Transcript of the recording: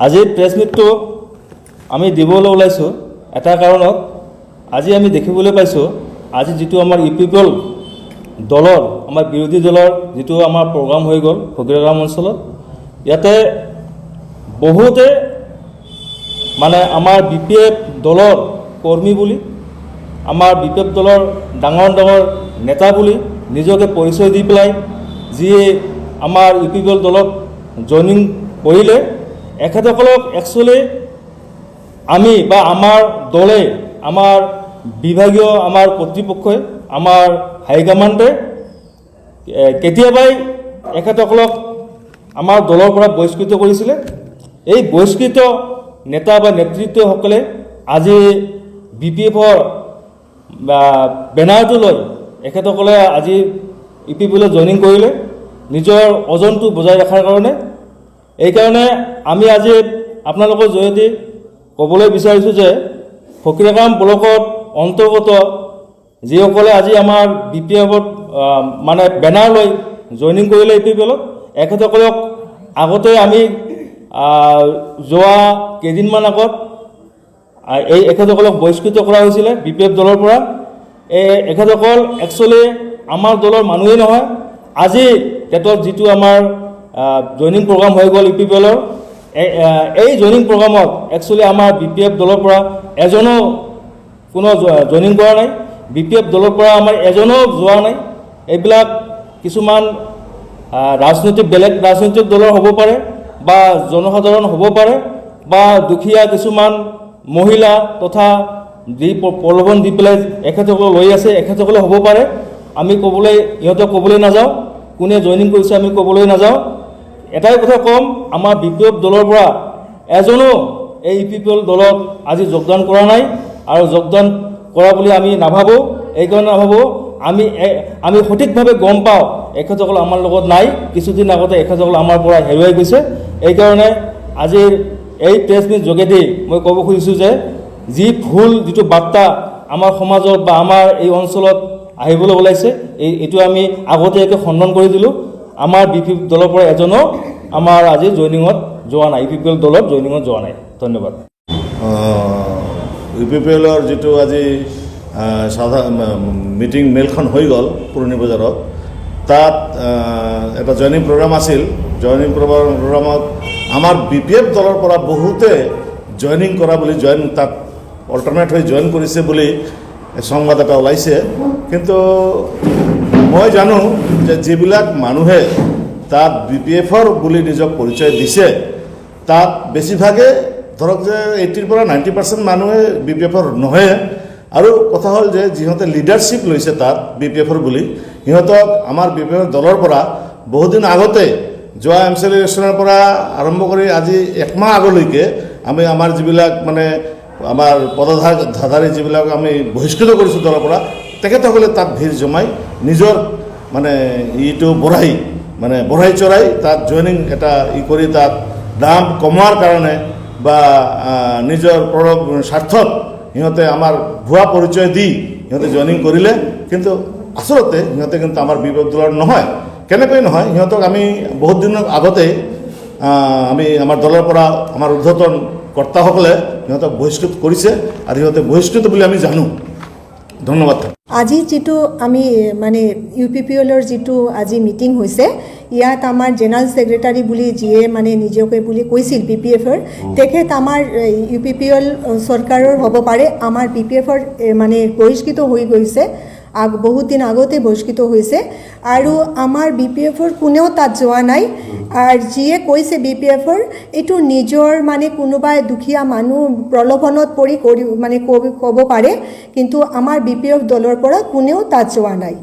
আজি প্ৰেছ মিটটো আমি দিবলৈ ওলাইছোঁ এটা কাৰণত। আজি আমি দেখিবলৈ পাইছোঁ আজি যিটো আমাৰ ইউপিপিএল দলৰ আমাৰ বিৰোধী দলৰ যিটো আমাৰ প্ৰগ্ৰাম হৈ গ'ল ফকিৰাগাম অঞ্চলত, ইয়াতে বহুতে মানে আমাৰ বিপিএফ দলৰ কৰ্মী বুলি, আমাৰ বিপিএফ দলৰ ডাঙৰ ডাঙৰ নেতা বুলি নিজকে পৰিচয় দি পেলাই যিয়ে আমাৰ ইউপিপিএল দলত জইনিং কৰিলে, এখেতসকলক একচুৱেলি আমি বা আমাৰ দলে, আমাৰ বিভাগীয় আমাৰ কৰ্তৃপক্ষই, আমাৰ হাইকমাণ্ডে কেতিয়াবাই এখেতসকলক আমাৰ দলৰ পৰা বহিষ্কৃত কৰিছিলে। এই বহিষ্কৃত নেতা বা নেতৃত্বসকলে আজি বিপিএফৰ বেনাৰটো লৈ এখেতসকলে আজি ইউপিপিএলত জইনিং কৰিলে নিজৰ ওজনটো বজাই ৰখাৰ কাৰণে। এইকাৰণে আমি আজি আপোনালোকৰ জৰিয়তে ক'বলৈ বিচাৰিছোঁ যে ফকিৰাগাম ব্লকত অন্তৰ্গত যিসকলে আজি আমাৰ বিপিএফত মানে বেনাৰ লৈ জইনিং কৰিলে ইউপিপিএলত, এখেতসকলক আগতে আমি যোৱা কেইদিনমান আগত এখেতসকলক বহিষ্কৃত কৰা হৈছিলে বিপিএফ দলৰ পৰা। এখেতসকল একচুৱেলি আমাৰ দলৰ মানুহেই নহয়। আজি ডেটত যিটো আমাৰ জইনিং প্ৰগ্ৰাম হৈ গ'ল ইউপিপিএলৰ, এই জইনিং প্ৰগ্ৰামত একচুৱেলি আমাৰ বিপিএফ দলৰ পৰা এজনো কোনো জইনিং কৰা নাই, বিপিএফ দলৰ পৰা আমাৰ এজনো যোৱা নাই। এইবিলাক কিছুমান বেলেগ ৰাজনৈতিক দলৰ হ'ব পাৰে বা জনসাধাৰণ হ'ব পাৰে বা দুখীয়া কিছুমান মহিলা তথা যি প্ৰলোভন দি পেলাই এখেতসকলক লৈ আছে এখেতসকলে হ'ব পাৰে। আমি ইহঁতক ক'বলৈ নাযাওঁ, কোনে জইনিং কৰিছে আমি ক'বলৈ নাযাওঁ। এটাই কথা ক'ম, আমাৰ বিপিএফ দলৰ পৰা এজনো এই ইউপিপিএল দলত আজি যোগদান কৰা নাই আৰু যোগদান কৰা বুলি আমি নাভাবোঁ। এইকাৰণে নাভাবোঁ, আমি সঠিকভাৱে গম পাওঁ এখেতসকল আমাৰ লগত নাই। কিছুদিন আগতে এখেতসকল আমাৰ পৰা হেৰুৱাই গৈছে। এইকাৰণে আজিৰ এই প্ৰেছ মিট যোগেদি মই ক'ব খুজিছোঁ যে যিটো বাৰ্তা আমাৰ সমাজত বা আমাৰ এই অঞ্চলত আহিবলৈ ওলাইছে, এইটো আমি আগতীয়াকৈ খণ্ডন কৰি দিলোঁ। আমাৰ বিপিএফ দলৰ পৰা এজনো আমাৰ আজি জইনিঙত যোৱা নাই, ইউপিপিএল দলত জইনিঙত যোৱা নাই। ধন্যবাদ। ইউপিপিএলৰ যিটো আজি মিটিং মেলখন হৈ গ'ল পুৰণি বজাৰত, তাত এটা জইনিং প্ৰগ্ৰাম আছিল। জইনিং প্ৰগ্ৰামত আমাৰ বিপিএফ দলৰ পৰা বহুতে জইনিং কৰা বুলি তাত অল্টাৰনেট হৈ জইন কৰিছে বুলি সংবাদ এটা ওলাইছে। কিন্তু মই জানো যে যিবিলাক মানুহে তাত বিপিএফৰ বুলি নিজক পৰিচয় দিছে, তাত বেছিভাগে ধৰক যে 80% পৰা 90% মানুহে বিপিএফৰ নহয়। আৰু কথা হ'ল যে যিহঁতে লিডাৰশ্বিপ লৈছে তাত বিপিএফৰ বুলি, সিহঁতক আমাৰ বিপিএফৰ দলৰ পৰা বহুদিন আগতে যোৱা এমচিএল ইলেকশ্যনৰ পৰা আৰম্ভ কৰি আজি একমাহ আগলৈকে আমি আমাৰ যিবিলাক মানে আমাৰ পদধাৰী যিবিলাক আমি বহিষ্কৃত কৰিছোঁ দলৰ পৰা, তেখেতসকলে তাত ভিৰ জমাই নিজৰ মানে ইটো বঢ়াই চৰাই তাত জইনিং এটা কৰি তাত দাম কমোৱাৰ কাৰণে বা নিজৰ স্বাৰ্থত সিহঁতে আমাৰ ভুৱা পৰিচয় দি সিহঁতে জইনিং কৰিলে। কিন্তু আচলতে সিহঁতে কিন্তু আমাৰ বিপিএফ দলৰ নহয়। কেনেকৈ নহয়, সিহঁতক আমি বহুত দিনৰ আগতেই আমি আমাৰ দলৰ পৰা আমাৰ ঊৰ্ধ্বতন কৰ্তাসকলে সিহঁতক বহিষ্কৃত কৰিছে আৰু সিহঁতে বহিষ্কৃত বুলি আমি জানো। ধন্যবাদ। আজি যিটো আমি মানে ইউপিপিএলৰ যিটো আজি মিটিং হৈছে, ইয়াত আমাৰ জেনেৰেল ছেক্ৰেটাৰী বুলি যিয়ে মানে নিজকে বুলি কৈছিল বিপিএফৰ, তেখেত আমাৰ ইউপিপিএল চৰকাৰৰ হ'ব পাৰে, আমাৰ বিপিএফৰ মানে বহিষ্কৃত হৈ গৈছে, বহুত দিন আগতে বহিষ্কৃত হৈছে। আৰু আমাৰ বিপিএফৰ কোনেও তাত যোৱা নাই। আৰু যিয়ে কৈছে বিপিএফৰ, এইটো নিজৰ মানে কোনোবাই দুখীয়া মানুহ প্ৰলোভনত পৰি ক'ব পাৰে, কিন্তু আমাৰ বিপিএফ দলৰ পৰা কোনেও তাত যোৱা নাই।